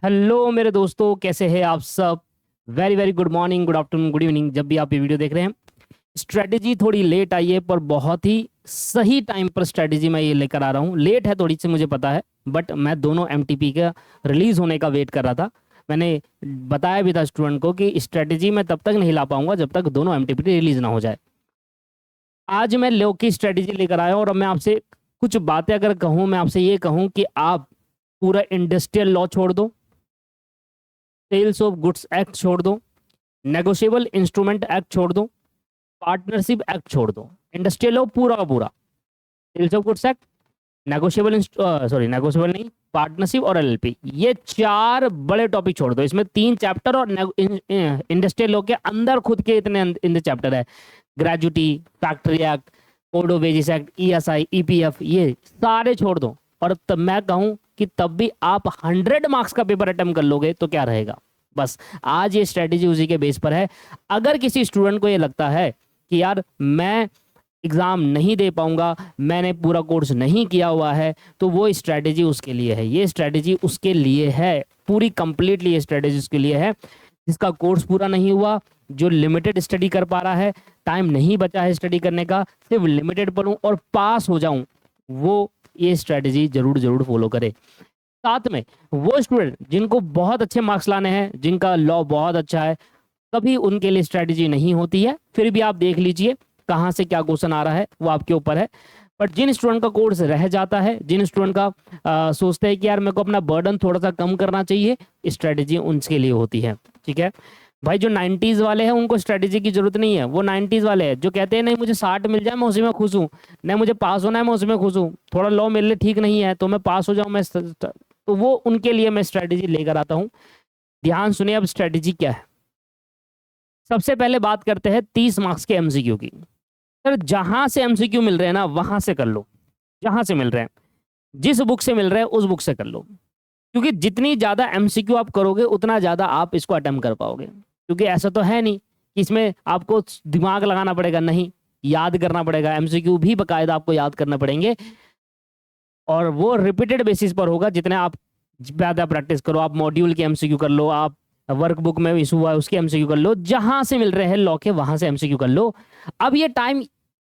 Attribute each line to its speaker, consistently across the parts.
Speaker 1: Hello मेरे दोस्तों, कैसे हैं आप सब। Very very good morning, good afternoon, good evening, जब भी आप ये वीडियो देख रहे हैं। स्ट्रेटजी थोड़ी लेट आई है पर बहुत ही सही टाइम पर स्ट्रेटजी मैं ये लेकर आ रहा हूँ। लेट है थोड़ी सी, मुझे पता है, बट मैं दोनों एमटीपी का रिलीज होने का वेट कर रहा था। मैंने बताया भी था स्टूडेंट को कि स्ट्रेटजी मैं तब तक नहीं ला पाऊंगा जब तक दोनों एमटीपी रिलीज ना हो जाए। आज मैं लो की स्ट्रेटजी लेकर आया हूँ और अब मैं आपसे कुछ बातें अगर कहूँ, मैं आपसे ये कहूँ कि आप पूरा इंडस्ट्रियल लॉ छोड़ दो, सेल्स ऑफ गुड्स एक्ट छोड़ दो, नेगोशिएबल इंस्ट्रूमेंट एक्ट छोड़ दो, पार्टनरशिप एक्ट छोड़ दो। इंडस्ट्रियल लॉ पूरा का पूरा, sales of goods act, negotiable negotiable नहीं, पार्टनरशिप और एलएलपी, ये चार बड़े टॉपिक छोड़ दो। इसमें 3 चैप्टर और इंडस्ट्रियल लॉ के अंदर खुद के इतने इन चैप्टर है। Gratuity, factory act, code of wages act, ESI, EPF, ये सारे छोड़ दो। और तब मैं कहूं कि तब भी आप 100 मार्क्स का पेपर अटेम्प्ट कर लोगे तो क्या रहेगा। बस आज ये स्ट्रेटेजी उसी के बेस पर है। अगर किसी स्टूडेंट को ये लगता है कि यार मैं एग्ज़ाम नहीं दे पाऊंगा, मैंने पूरा कोर्स नहीं किया हुआ है, तो वो स्ट्रेटेजी उसके लिए है। ये स्ट्रेटेजी उसके लिए है, पूरी कंप्लीटली ये स्ट्रेटेजी उसके लिए है जिसका कोर्स पूरा नहीं हुआ, जो लिमिटेड स्टडी कर पा रहा है, टाइम नहीं बचा है स्टडी करने का, सिर्फ लिमिटेड पढ़ूं और पास हो जाऊं, वो ये स्ट्रेटेजी जरूर जरूर फॉलो करे। साथ में वो स्टूडेंट जिनको बहुत अच्छे मार्क्स लाने हैं, जिनका लॉ बहुत अच्छा है, कभी उनके लिए स्ट्रेटेजी नहीं होती है। फिर भी आप देख लीजिए कहाँ से क्या क्वेश्चन आ रहा है, वो आपके ऊपर है। बट जिन स्टूडेंट का कोर्स रह जाता है, जिन स्टूडेंट का सोचते हैं कि यार मेरे को अपना बर्डन थोड़ा सा कम करना चाहिए, स्ट्रेटेजी उनके लिए होती है। ठीक है भाई, जो 90s वाले हैं उनको स्ट्रेटेजी की जरूरत नहीं है। वो 90s वाले हैं जो कहते हैं नहीं मुझे 60 मिल जाए मैं उसी में खुश हूँ, नहीं मुझे पास होना है मैं उसी में खुश हूँ, थोड़ा लॉ मेरे लिए ठीक नहीं है तो मैं पास हो जाऊँ मैं, तो वो उनके लिए मैं स्ट्रेटेजी लेकर आता हूँ। ध्यान सुनिए अब स्ट्रेटेजी क्या है। सबसे पहले बात करते हैं 30 मार्क्स के एमसीक्यू की। सर जहां से एमसीक्यू मिल रहे हैं ना वहां से कर लो, जहां से मिल रहे हैं, जिस बुक से मिल रहे हैं उस बुक से कर लो। क्योंकि जितनी ज्यादा एमसीक्यू आप करोगे उतना ज्यादा आप इसको अटेम्प्ट कर पाओगे। क्योंकि ऐसा तो है नहीं कि इसमें आपको दिमाग लगाना पड़ेगा, नहीं, याद करना पड़ेगा। एमसीक्यू भी बकायदा आपको याद करना पड़ेंगे और वो रिपीटेड बेसिस पर होगा। जितने आप ज्यादा प्रैक्टिस करो, आप मॉड्यूल के एमसीक्यू कर लो, आप वर्कबुक में इशू हुआ है उसके एमसीक्यू कर लो, जहां से मिल रहे हैं लॉ के वहां से एमसीक्यू कर लो। अब ये टाइम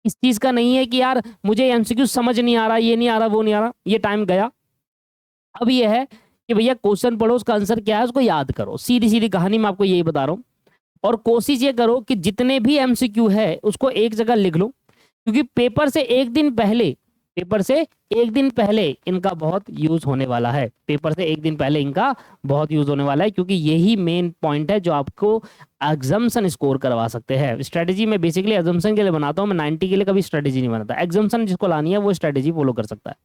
Speaker 1: इस चीज का नहीं है कि यार मुझे एमसीक्यू समझ नहीं आ रहा, ये नहीं आ रहा, वो नहीं आ रहा, ये टाइम गया। अब ये है कि भैया क्वेश्चन पढ़ो, उसका आंसर क्या है उसको याद करो। सीधी सीधी कहानी मैं आपको यही बता रहा हूँ। और कोशिश ये करो कि जितने भी एमसीक्यू है उसको एक जगह लिख लो, क्योंकि पेपर से एक दिन पहले इनका बहुत यूज होने वाला है। पेपर से एक दिन पहले इनका बहुत यूज होने वाला है, क्योंकि यही मेन पॉइंट है जो आपको एग्जम्पशन स्कोर करवा सकते हैं। स्ट्रेटेजी में बेसिकली एग्जम्पशन के लिए बनाता हूँ मैं, 90 के लिए कभी स्ट्रेटेजी नहीं बनाता। एग्जम्पशन जिसको लानी है वो स्ट्रेटेजी फॉलो कर सकता है।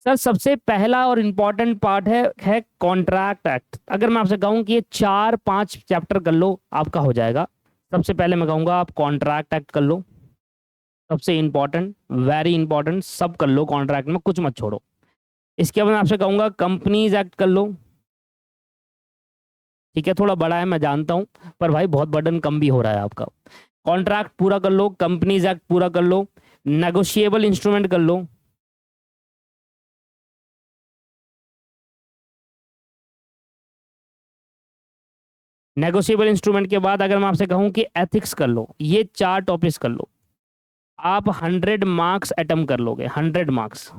Speaker 1: सर सबसे पहला और इम्पॉर्टेंट पार्ट है कॉन्ट्रैक्ट एक्ट। अगर मैं आपसे कहूँ कि ये 4-5 चैप्टर कर लो आपका हो जाएगा। सबसे पहले मैं कहूँगा आप कॉन्ट्रैक्ट एक्ट कर लो, सबसे इंपॉर्टेंट, वेरी इंपॉर्टेंट, सब कर लो कॉन्ट्रैक्ट में, कुछ मत छोड़ो। इसके बाद मैं आपसे कहूँगा कंपनीज एक्ट कर लो। ठीक है, थोड़ा बड़ा है मैं जानता हूँ, पर भाई बहुत बर्डन कम भी हो रहा है आपका। कॉन्ट्रैक्ट पूरा कर लो, कंपनीज एक्ट पूरा कर लो, नेगोशिएबल इंस्ट्रूमेंट कर लो। नेगोशिएबल इंस्ट्रूमेंट के बाद अगर मैं आपसे कहूँ कि एथिक्स कर लो, ये 4 टॉपिक्स कर लो, आप 100 मार्क्स अटेम्प्ट कर लोगे। 100 मार्क्स,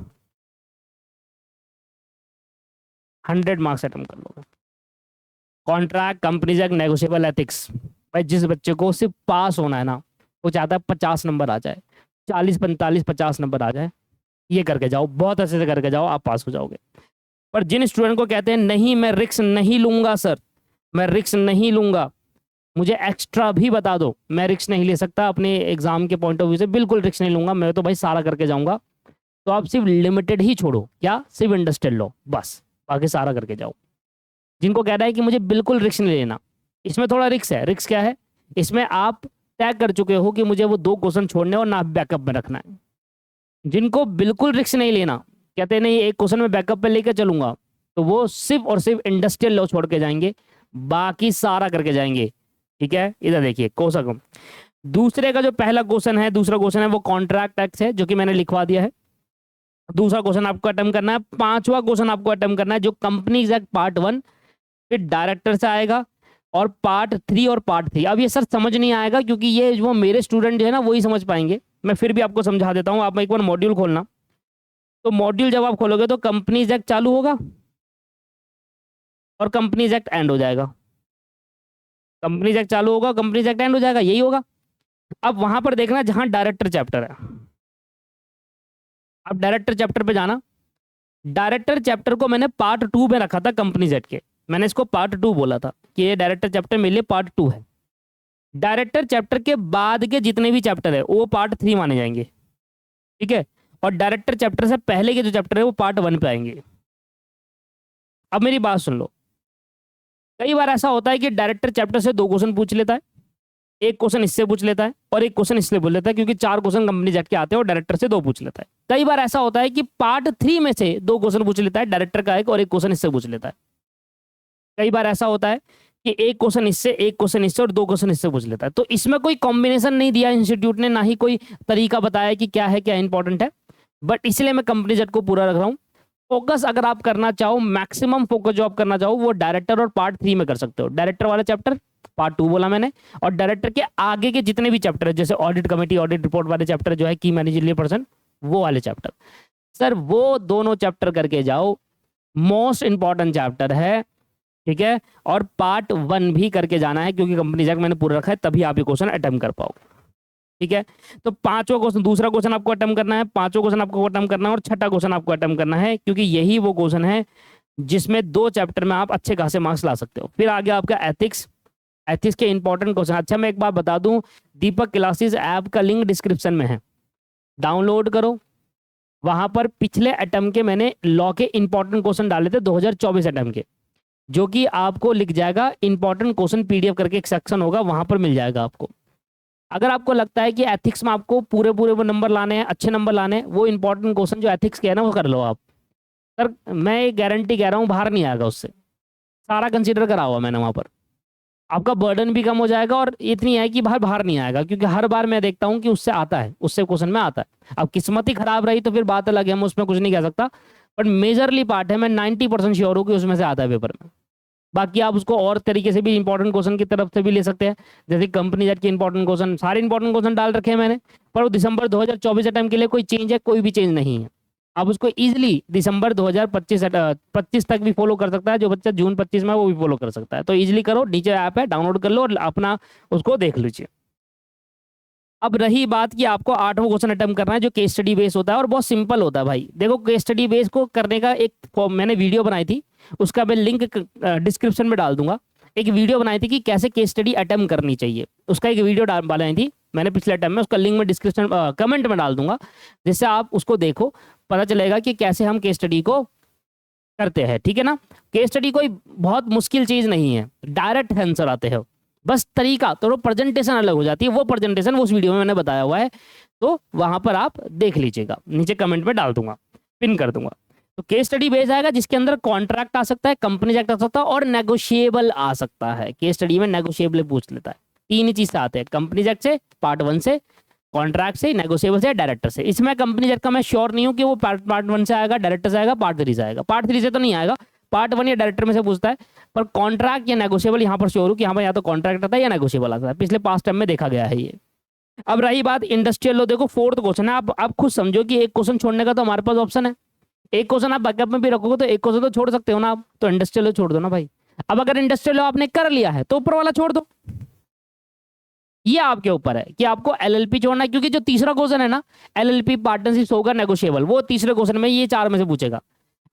Speaker 1: 100 मार्क्स अटेम्प्ट कर लोगे। Contract, companies act, negotiable, ethics. भाई जिस बच्चे को सिर्फ पास होना है ना, वो चाहता है 50 नंबर आ जाए, 40, 45, 50 नंबर आ जाए, ये करके जाओ, बहुत अच्छे से करके जाओ, आप पास हो जाओगे। पर जिन स्टूडेंट को कहते हैं नहीं मैं रिक्स नहीं लूंगा सर, मैं रिक्स नहीं लूंगा, मुझे एक्स्ट्रा भी बता दो, मैं रिक्स नहीं ले सकता अपने एग्जाम के पॉइंट ऑफ व्यू से, बिल्कुल रिक्स नहीं लूंगा, मैं तो भाई सारा करके जाऊंगा, तो आप सिर्फ लिमिटेड ही छोड़ो, क्या, सिर्फ इंडस्ट्रियल लो बस, बाकी सारा करके जाओ। जिनको कहना है कि मुझे बिल्कुल रिक्स नहीं लेना, इसमें थोड़ा रिक्स है। रिक्स क्या है, इसमें आप तय कर चुके हो कि मुझे वो 2 क्वेश्चन छोड़ने और ना बैकअप में रखना है। जिनको बिल्कुल रिक्स नहीं लेना, कहते हैं नहीं एक क्वेश्चन में बैकअप पे लेकर चलूंगा, तो वो सिर्फ और सिर्फ इंडस्ट्रियल लॉ छोड़ के जाएंगे, बाकी सारा करके जाएंगे। ठीक है, इधर देखिए क्वेश्चन, दूसरे का जो पहला क्वेश्चन है, दूसरा क्वेश्चन है वो कॉन्ट्रैक्ट एक्ट है, जो कि मैंने लिखवा दिया है। दूसरा क्वेश्चन आपको अटेम्प्ट करना है। पांचवा क्वेश्चन आपको अटेम्प्ट करना है जो कंपनी एग्जैक्ट पार्ट 1, फिर डायरेक्टर से आएगा और पार्ट 3 और पार्ट 3। अब ये सर समझ नहीं आएगा क्योंकि ये जो मेरे स्टूडेंट है ना वही समझ पाएंगे, मैं फिर भी आपको समझा देता हूँ। आप एक बार मॉड्यूल खोलना, तो मॉड्यूल जब आप खोलोगे तो कंपनी एग्जैक्ट चालू होगा और कंपनी एग्जैक्ट एंड हो जाएगा। कंपनी एग्जैक्ट चालू होगा, कंपनी एग्जैक्ट एंड हो जाएगा, यही होगा। अब वहां पर देखना जहां डायरेक्टर चैप्टर है, अब डायरेक्टर चैप्टर पे जाना। डायरेक्टर चैप्टर को मैंने पार्ट 2 में रखा था कंपनी जेड के, मैंने इसको पार्ट 2 बोला था कि ये डायरेक्टर चैप्टर मेरे लिए पार्ट 2 है। डायरेक्टर चैप्टर के बाद के जितने भी चैप्टर है वो पार्ट 3 माने जाएंगे, ठीक है। और डायरेक्टर चैप्टर से पहले के जो चैप्टर है वो पार्ट 1 पे आएंगे। अब मेरी बात सुन लो, कई बार ऐसा होता है कि डायरेक्टर चैप्टर से 2 क्वेश्चन पूछ लेता है, एक क्वेश्चन इससे पूछ लेता है और एक क्वेश्चन इसलिए पूछ लेता है क्योंकि 4 क्वेश्चन कंपनी जेड के आते हैं और डायरेक्टर से 2 पूछ लेता है। कई बार ऐसा होता है कि पार्ट 3 में से 2 क्वेश्चन पूछ लेता है, डायरेक्टर का एक और एक क्वेश्चन इससे पूछ लेता है। कई बार ऐसा होता है कि एक क्वेश्चन इससे, एक क्वेश्चन इससे और 2 क्वेश्चन इससे पूछ लेता है। तो इसमें कोई कॉम्बिनेशन नहीं दिया इंस्टीट्यूट ने, ना ही कोई तरीका बताया कि क्या है क्या इंपॉर्टेंट है, बट इसलिए मैं कंपनी जेड को पूरा रख रहा हूँ। फोकस अगर आप करना चाहो, मैक्सिमम फोकस जो आप करना चाहो वो डायरेक्टर और पार्ट 3 में कर सकते हो। डायरेक्टर वाला चैप्टर पार्ट 2 बोला मैंने, और डायरेक्टर के आगे के जितने भी चैप्टर है जैसे ऑडिट कमेटी, ऑडिट रिपोर्ट वाले चैप्टर जो है की मैनेजरियल पर्सन, वो वाले चैप्टर, सर वो दोनों चैप्टर करके जाओ, मोस्ट इंपॉर्टेंट चैप्टर है, ठीक है। और पार्ट 1 भी करके जाना है क्योंकि कंपनी जेड मैंने पूरा रखा है, तभी आप ये क्वेश्चन अटेम्प्ट कर पाओगे, ठीक है। तो पांचवा क्वेश्चन, दूसरा क्वेश्चन आपको अटेम्प्ट करना है, पांचवा क्वेश्चन आपको अटेम्प्ट करना है और छठा क्वेश्चन आपको अटेम्प्ट करना है क्योंकि यही वो क्वेश्चन है जिसमें 2 चैप्टर में आप अच्छे खासे मार्क्स ला सकते हो। फिर आगे आपका एथिक्स, एथिक्स के इंपॉर्टेंट क्वेश्चन। अच्छा मैं एक बात बता दूं, दीपक क्लासेस ऐप का लिंक डिस्क्रिप्शन में है, डाउनलोड करो। वहां पर पिछले अटेम्प्ट के मैंने लॉ के इंपॉर्टेंट क्वेश्चन डाले थे 2024 अटेम्प्ट के, जो कि आपको लिख जाएगा इंपॉर्टेंट क्वेश्चन पीडीएफ करके एक सेक्शन होगा, वहां पर मिल जाएगा आपको। अगर आपको लगता है कि एथिक्स में आपको पूरे पूरे वो नंबर लाने हैं, अच्छे नंबर लाने हैं, वो इंपॉर्टेंट क्वेश्चन जो एथिक्स के है ना वो कर लो आप। सर मैं एक गारंटी कह रहा हूँ बाहर नहीं आएगा उससे, सारा कंसीडर करा हुआ मैंने वहाँ पर। आपका बर्डन भी कम हो जाएगा और इतनी है कि बाहर बाहर नहीं आएगा क्योंकि हर बार मैं देखता हूँ कि उससे आता है, उससे क्वेश्चन में आता है। अब किस्मत ही खराब रही तो फिर बात अलग है, हम उसमें कुछ नहीं कह सकता, बट मेजरली पार्ट है, मैं 90% श्योर हूँ कि उसमें से आता है पेपर में। बाकी आप उसको और तरीके से भी इंपॉर्टेंट क्वेश्चन की तरफ से भी ले सकते हैं, जैसे कंपनी जेड के इंपॉर्टेंट क्वेश्चन, सारे इंपॉर्टेंट क्वेश्चन डाल रखे हैं मैंने, पर वो दिसंबर 2024 अटेम्प्ट के लिए कोई चेंज है, कोई भी चेंज नहीं है। आप उसको इजीली दिसंबर 2025 तक भी फॉलो कर सकता है, जो बच्चा जून 25 में वो भी फॉलो कर सकता है। तो इजीली करो, नीचे ऐप है, डाउनलोड कर लो और अपना उसको देख लीजिए। अब रही बात कि आपको 8वां क्वेश्चन अटेम्प्ट करना है जो केस स्टडी बेस होता है और बहुत सिंपल होता है भाई। देखो केस स्टडी बेस को करने का एक मैंने वीडियो बनाई थी, उसका मैं लिंक डिस्क्रिप्शन में डाल दूंगा। एक वीडियो बनाई थी कि कैसे केस स्टडी अटेम्प्ट करनी चाहिए, उसका एक वीडियो बनाई थी मैंने पिछले अटेम्प्ट में, उसका लिंक मैं डिस्क्रिप्शन कमेंट में डाल दूंगा, जिससे आप उसको देखो, पता चलेगा कि कैसे हम केस स्टडी को करते हैं, ठीक है ना। केस स्टडी कोई बहुत मुश्किल चीज़ नहीं है, डायरेक्ट आंसर आते हैं, बस तरीका तो प्रेजेंटेशन अलग हो जाती है, वो प्रेजेंटेशन उस वीडियो में मैंने बताया हुआ है, तो वहां पर आप देख लीजिएगा, नीचे कमेंट में डाल दूंगा, पिन कर दूंगा। तो केस स्टडी बेस आएगा जिसके अंदर कॉन्ट्रैक्ट आ सकता है, कंपनी एक्ट आ सकता है और नेगोशिएबल आ सकता है। केस स्टडी में नेगोशिएबल पूछ लेता है, 3 ही चीज से आते हैं, कंपनी एक्ट से, पार्ट 1 से, कॉन्ट्रैक्ट से, नेगोशिएबल से, डायरेक्टर से। इसमें कंपनी एक्ट का मैं श्योर नहीं हूँ कि वो पार्ट 1 से आएगा, डायरेक्टर से आएगा, पार्ट 3 से आएगा। पार्ट 3 से तो नहीं आएगा, पार्ट 1 या डायरेक्टर में से पूछता है, पर कॉन्ट्रैक्ट या नेगोशिएबल यहाँ पर श्योर हूँ कि यहाँ पर या तो कॉन्ट्रैक्ट आता है या नेगोशिएबल आता है, पिछले पास्ट टाइम में देखा गया है ये। अब रही बात इंडस्ट्रियल लॉ, देखो 4th क्वेश्चन है, आप खुद समझो कि एक क्वेश्चन छोड़ने का तो हमारे पास ऑप्शन है, एक क्वेश्चन आप बैकअप में भी रखोगे तो एक क्वेश्चन तो छोड़ सकते हो ना आप, तो इंडस्ट्रियल लॉ छोड़ दो ना भाई। अब अगर इंडस्ट्रियल लॉ आपने कर लिया है तो ऊपर वाला छोड़ दो, ये आपके ऊपर है कि आपको एलएलपी छोड़ना है, क्योंकि जो तीसरा क्वेश्चन है ना, एलएलपी पार्टनरशिप होगा नेगोशिएबल, वो तीसरे क्वेश्चन में ये 4 में से पूछेगा,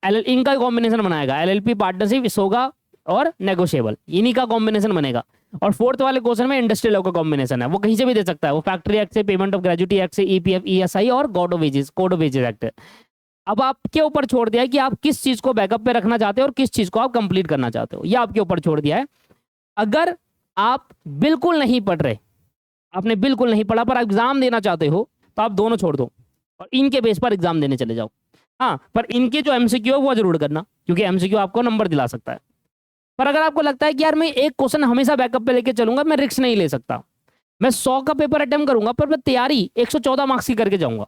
Speaker 1: इनका कॉम्बिनेशन बनाएगा, एलएलपी पार्टनरशिप होगा और नेगोशिएबल, इन्हीं का कॉम्बिनेशन बनेगा। और 4th वाले क्वेश्चन में इंडस्ट्रियल लॉ का कॉम्बिनेशन है, वो कहीं से भी दे सकता है, वो फैक्ट्री एक्ट से, पेमेंट ऑफ ग्रेजुटी एक्ट से, ईपीएफ, ईएसआई और कोड ऑफ वेजेस एक्ट। अब आपके ऊपर छोड़ दिया है कि आप किस चीज को बैकअप पे रखना चाहते हो और किस चीज को आप कंप्लीट करना चाहते हो, ये आपके ऊपर छोड़ दिया है। अगर आप बिल्कुल नहीं पढ़ रहे, आपने बिल्कुल नहीं पढ़ा पर एग्जाम देना चाहते हो, तो आप दोनों छोड़ दो और इनके बेस पर एग्जाम देने चले जाओ। हाँ, पर इनके जो एमसीक्यू है वो जरूर करना, क्योंकि एमसीक्यू आपको नंबर दिला सकता है। पर अगर आपको लगता है कि यार मैं एक क्वेश्चन हमेशा बैकअप पे लेके चलूंगा, मैं रिस्क नहीं ले सकता, मैं 100 का पेपर अटेम्प्ट करूंगा पर मैं तैयारी 114 मार्क्स की करके जाऊंगा,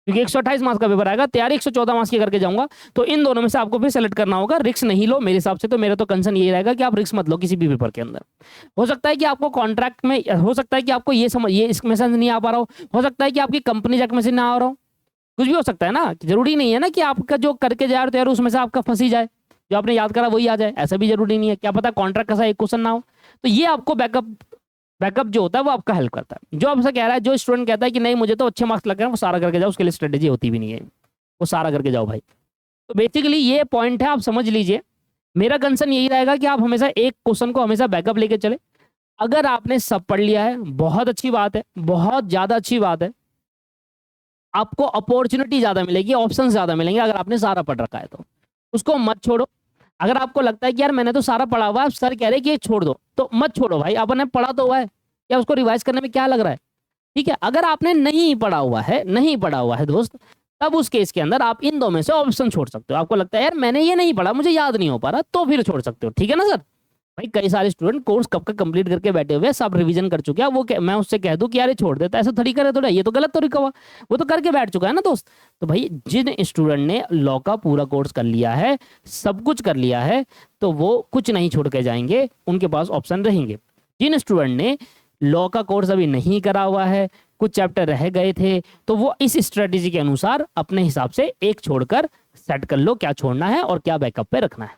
Speaker 1: क्योंकि 128 मार्क्स का पेपर आएगा, तैयारी 114 मार्क्स की करके जाऊंगा, तो इन दोनों में से आपको फिर सेलेक्ट करना होगा। रिस्क नहीं लो मेरे हिसाब से, तो मेरा तो कंसर्न यही रहेगा कि आप रिस्क मत लो किसी भी पेपर के अंदर। हो सकता है कि आपको कॉन्ट्रैक्ट में, हो सकता है कि आपको ये इसमें से नहीं आ पा रहा हो सकता है कि आपकी कंपनी जैक में से ना आ रहा हो, कुछ भी हो सकता है ना। जरूरी नहीं है ना कि आपका जो करके जा रहे हो उसमें से आपका फंसी जाए, जो आपने याद करा वही आ जाए, ऐसा भी जरूरी नहीं है। क्या पता कॉन्ट्रैक्ट का सा एक क्वेश्चन ना हो। तो ये आपको बैकअप जो होता है वो आपका हेल्प करता है। जो आपसे कह रहा है, जो स्टूडेंट कहता है कि नहीं मुझे तो अच्छे मार्क्स लग रहे हैं, वो सारा करके जाओ, उसके लिए स्ट्रेटेजी होती भी नहीं है, वो सारा करके जाओ भाई। तो बेसिकली ये पॉइंट है, आप समझ लीजिए। मेरा कंसर्न यही रहेगा कि आप हमेशा एक क्वेश्चन को हमेशा बैकअप लेके चले। अगर आपने सब पढ़ लिया है, बहुत अच्छी बात है, बहुत ज्यादा अच्छी बात है, आपको अपॉर्चुनिटी ज्यादा मिलेगी, ऑप्शन ज्यादा मिलेंगे अगर आपने सारा पढ़ रखा है तो। उसको मत छोड़ो। अगर आपको लगता है कि यार मैंने तो सारा पढ़ा हुआ है, सर कह रहे कि ये छोड़ दो, तो मत छोड़ो भाई, आपने पढ़ा तो हुआ है, या उसको रिवाइज करने में क्या लग रहा है। ठीक है, अगर आपने नहीं पढ़ा हुआ है दोस्त, तब उस केस के अंदर आप इन दो में से ऑप्शन छोड़ सकते हो। आपको लगता है यार मैंने ये नहीं पढ़ा, मुझे याद नहीं हो पा रहा, तो फिर छोड़ सकते हो। ठीक है ना सर। भाई कई सारे स्टूडेंट कोर्स कब का कंप्लीट करके बैठे हुए, सब रिवीजन कर चुके हैं, वो मैं उससे कह दूं कि यार ये छोड़ देता, ऐसा थोड़ी करे थोड़ा, ये तो गलत तरीका हुआ, वो तो करके बैठ चुका है ना दोस्त। तो भाई जिन स्टूडेंट ने लॉ का पूरा कोर्स कर लिया है, सब कुछ कर लिया है, तो वो कुछ नहीं छोड़ के जाएंगे, उनके पास ऑप्शन रहेंगे। जिन स्टूडेंट ने लॉ का कोर्स अभी नहीं करा हुआ है, कुछ चैप्टर रह गए थे, तो वो इस स्ट्रेटेजी के अनुसार अपने हिसाब से एक छोड़कर सेट कर लो, क्या छोड़ना है और क्या बैकअप पे रखना है।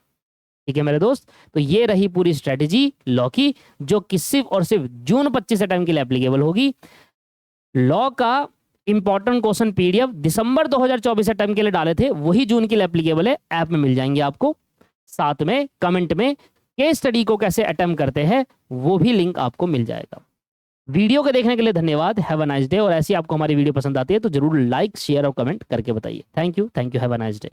Speaker 1: ठीक है मेरे दोस्त। तो ये रही पूरी स्ट्रेटेजी लॉ की, जो कि सिर्फ और सिर्फ जून 25 टाइम के लिए एप्लीकेबल होगी। लॉ का इंपॉर्टेंट क्वेश्चन पीडीएफ दिसंबर 2024 टाइम के लिए डाले थे, वही जून के लिए एप्लीकेबल है, ऐप में मिल जाएंगे आपको। साथ में कमेंट में केस स्टडी को कैसे अटेम्प्ट करते हैं वो भी लिंक आपको मिल जाएगा। वीडियो को देखने के लिए धन्यवाद। Have a nice day. और ऐसी आपको हमारी वीडियो पसंद आती है तो जरूर लाइक, शेयर और कमेंट करके बताइए। Thank you, have a nice day.